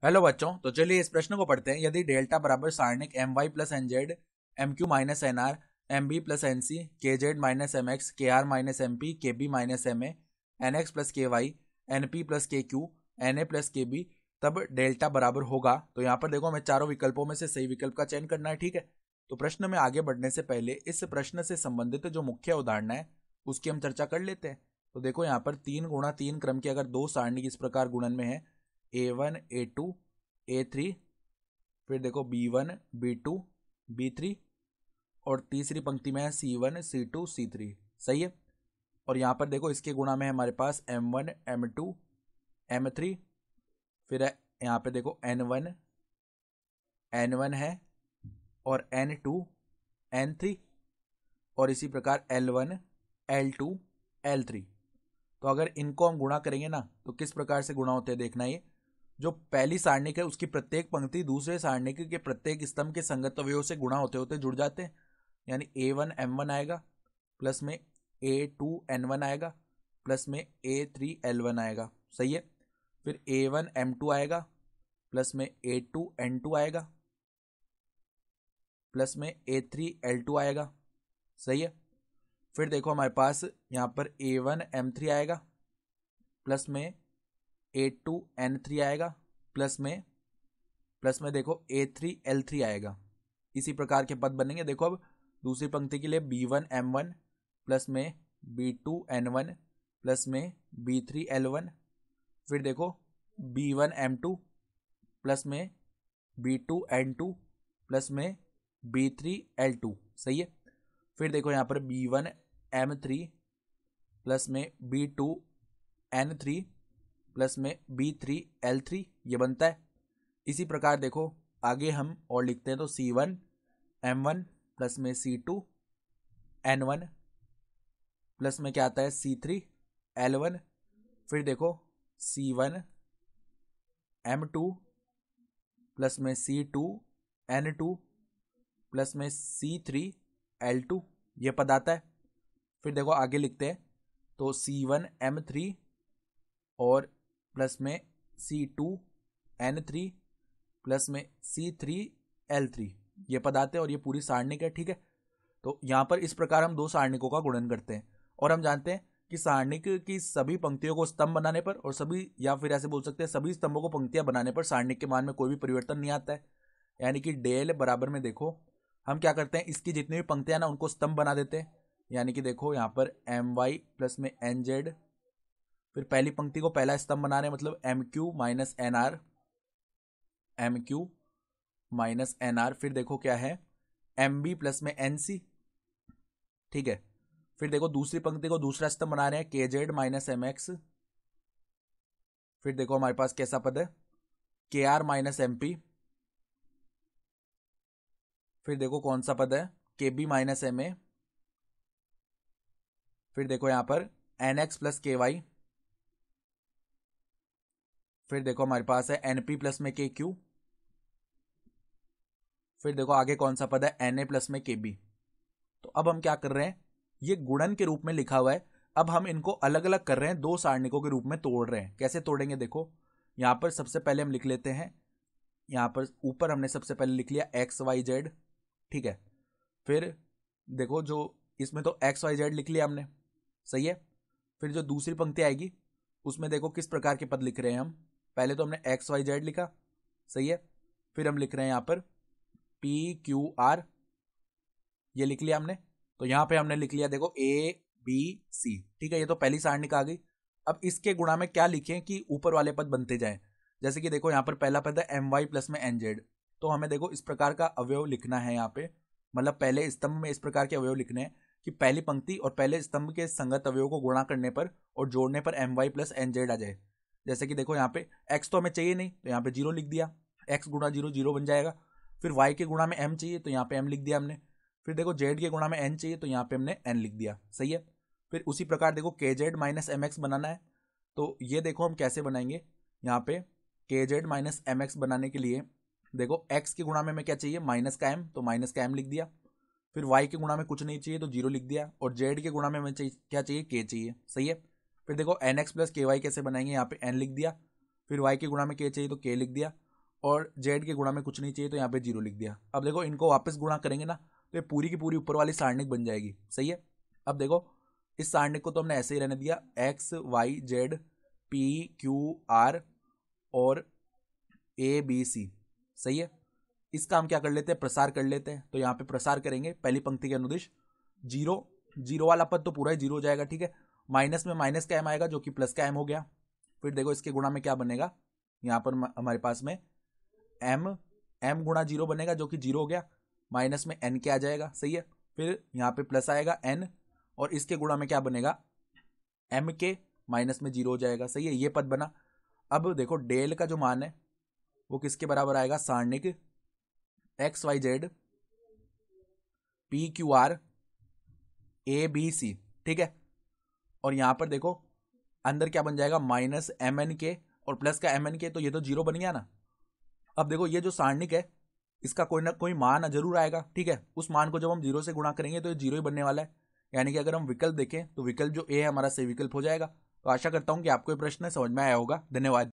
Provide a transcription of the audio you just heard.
Hello बच्चों, तो चलिए इस प्रश्न को पढ़ते हैं। यदि डेल्टा बराबर सारणिक M Y plus N Z, M Q minus N R, M B plus N C, K Z minus M X, K R minus M P, K B minus M A, N X plus K Y, N P plus K Q, N A plus K B, तब delta बराबर होगा। तो यहाँ पर देखो, हमें चारों विकल्पों में से सही विकल्प का चयन करना है। ठीक है, तो प्रश्न में आगे बढ़ने से पहले इस प्रश्न से संबंधित जो मुख्य उदाहरण है उसकी हम चर्चा कर लेते हैं। तो देखो, यहाँ पर 3 गुणा 3 क्रम की अगर दो सारणी इस प्रकार गुणन में है, A1 A2 A3, फिर देखो B1 B2 B3, और तीसरी पंक्ति में है C1 C2 C3। सही है। और यहाँ पर देखो, इसके गुणा में है हमारे पास M1 M2 M3, फिर है यहाँ पे देखो N1 N1 है, और N2 N3, और इसी प्रकार L1 L2 L3। तो अगर इनको हम गुणा करेंगे ना, तो किस प्रकार से गुणा होते हैं देखना। ये जो पहली सारणिक है उसकी प्रत्येक पंक्ति दूसरे सारणिक के प्रत्येक स्तंभ के संगत अवयव से गुणा होते होते जुड़ जाते हैं। यानी A1 M1 आएगा, प्लस में A2 N1 आएगा, प्लस में A3 L1 आएगा। सही है। फिर A1 M2 आएगा, प्लस में A2 N2 आएगा, प्लस में A3 L2 आएगा। सही है। फिर देखो, हमारे पास यहाँ पर A1 M3 आएगा, प्लस में A2 N3 आएगा, प्लस में देखो A3 L3 आएगा। इसी प्रकार के पद बनेंगे। देखो, अब दूसरी पंक्ति के लिए B1 M1, प्लस में B2 N1, प्लस में B3 L1, फिर देखो B1 M2, प्लस में B2 N2, प्लस में B3 L2। सही है। फिर देखो, यहाँ पर B1 M3, प्लस में B2 N3, प्लस में B3 L3, ये बनता है। इसी प्रकार देखो, आगे हम और लिखते हैं तो C1 M1, प्लस में C2 N1, प्लस में क्या आता है C3 L1, फिर देखो C1 M2, प्लस में C2 N2, प्लस में C3 L2, ये पद आता है। फिर देखो आगे लिखते हैं तो C1 M3 और प्लस में C2 N3, प्लस में C3 L3, ये पद आते हैं, और ये पूरी सारणिक है। ठीक है। तो यहाँ पर इस प्रकार हम दो सारणिकों का गुणन करते हैं, और हम जानते हैं कि सारणिक की सभी पंक्तियों को स्तंभ बनाने पर, और सभी, या फिर ऐसे बोल सकते हैं सभी स्तंभों को पंक्तियां बनाने पर सारणिक के मान में कोई भी परिवर्तन नहीं आता है। यानी कि डेल बराबर में देखो, हम क्या करते हैं, इसकी जितनी भी पंक्तियां ना उनको स्तंभ बना देते हैं। यानी कि देखो, यहाँ पर My प्लस में NZ, फिर पहली पंक्ति को पहला स्तंभ बना रहे हैं, मतलब MQ minus NR, MQ minus NR। फिर देखो क्या है, MB प्लस में NC। ठीक है। फिर देखो, दूसरी पंक्ति को दूसरा स्तंभ बना रहे हैं KZ माइनस MX। फिर देखो हमारे पास कैसा पद है, KR माइनस MP। फिर देखो कौन सा पद है, KB माइनस MA। फिर देखो यहाँ पर NX प्लस KY। फिर देखो हमारे पास है NP प्लस में KQ। फिर देखो आगे कौन सा पद है, NA प्लस में KB। तो अब हम क्या कर रहे हैं, ये गुणन के रूप में लिखा हुआ है, अब हम इनको अलग अलग कर रहे हैं, दो सारणिकों के रूप में तोड़ रहे हैं। कैसे तोड़ेंगे देखो, यहाँ पर सबसे पहले हम लिख लेते हैं, यहाँ पर ऊपर हमने सबसे पहले लिख लिया XYZ। ठीक है। फिर देखो, जो इसमें तो XYZ लिख लिया हमने। सही है। फिर जो दूसरी पंक्ति आएगी उसमें देखो किस प्रकार के पद लिख रहे हैं हम। पहले तो हमने XYZ लिखा। सही है। फिर हम लिख रहे हैं यहाँ पर PQR, ये लिख लिया हमने। तो यहाँ पे हमने लिख लिया देखो ABC। ठीक है, ये तो पहली सारणिक आ गई। अब इसके गुणा में क्या लिखें कि ऊपर वाले पद बनते जाएं। जैसे कि देखो, यहाँ पर पहला पद है My प्लस में NZ, तो हमें देखो इस प्रकार का अवयव लिखना है यहाँ पे, मतलब पहले स्तंभ में इस प्रकार के अवयव लिखने हैं कि पहली पंक्ति और पहले स्तंभ के संगत अवयव को गुणा करने पर और जोड़ने पर My प्लस NZ आ जाए। जैसे कि देखो, यहाँ पे x तो हमें चाहिए नहीं, तो यहाँ पे 0 लिख दिया, x गुणा 0 0 बन जाएगा। फिर y के गुणा में m चाहिए, तो यहाँ पे m लिख दिया हमने। फिर देखो z के गुणा में n चाहिए, तो यहाँ पे हमने n लिख दिया। सही है। फिर उसी प्रकार देखो KZ माइनस MX बनाना है, तो ये देखो हम कैसे बनाएंगे। यहाँ पे KZ माइनस MX बनाने के लिए देखो, x के गुणा में हमें क्या चाहिए, माइनस का m, तो माइनस का m लिख दिया। फिर y के गुणा में कुछ नहीं चाहिए तो 0 लिख दिया, और z के गुणा में हमें क्या चाहिए, k चाहिए। सही है। फिर देखो NX प्लस KY कैसे बनाएंगे, यहाँ पे n लिख दिया। फिर y के गुणा में k चाहिए तो k लिख दिया, और जेड के गुणा में कुछ नहीं चाहिए तो यहाँ पे 0 लिख दिया। अब देखो इनको वापस गुणा करेंगे ना तो ये पूरी की पूरी ऊपर वाली सारणिक बन जाएगी। सही है। अब देखो इस सारणिक को तो हमने ऐसे ही रहने दिया, X Y Z P Q R और ए बी सी। सही है। इसका हम क्या कर लेते हैं, प्रसार कर लेते हैं। तो यहाँ पे प्रसार करेंगे पहली पंक्ति के अनुदिश 0, 0 वाला पद तो पूरा ही 0 हो जाएगा। ठीक है। माइनस में माइनस का एम आएगा जो कि प्लस का एम हो गया। फिर देखो इसके गुणा में क्या बनेगा, यहाँ पर हमारे पास में एम गुणा 0 बनेगा जो कि 0 हो गया। माइनस में एन के आ जाएगा। सही है। फिर यहाँ पे प्लस आएगा एन और इसके गुणा में क्या बनेगा, एम के माइनस में 0 हो जाएगा। सही है। ये पद बना। अब देखो डेल का जो मान है वो किसके बराबर आएगा, सारणिक X Y Z P Q R A B C. ठीक है। और यहां पर देखो अंदर क्या बन जाएगा, माइनस एम एन के और प्लस का एम एन के, तो ये तो 0 बन गया ना। अब देखो ये जो सारणिक है इसका कोई ना कोई मान जरूर आएगा। ठीक है। उस मान को जब हम 0 से गुणा करेंगे तो ये 0 ही बनने वाला है। यानी कि अगर हम विकल्प देखें तो विकल्प जो ए है हमारा सही विकल्प हो जाएगा। तो आशा करता हूं कि आपको ये प्रश्न समझ में आया होगा। धन्यवाद।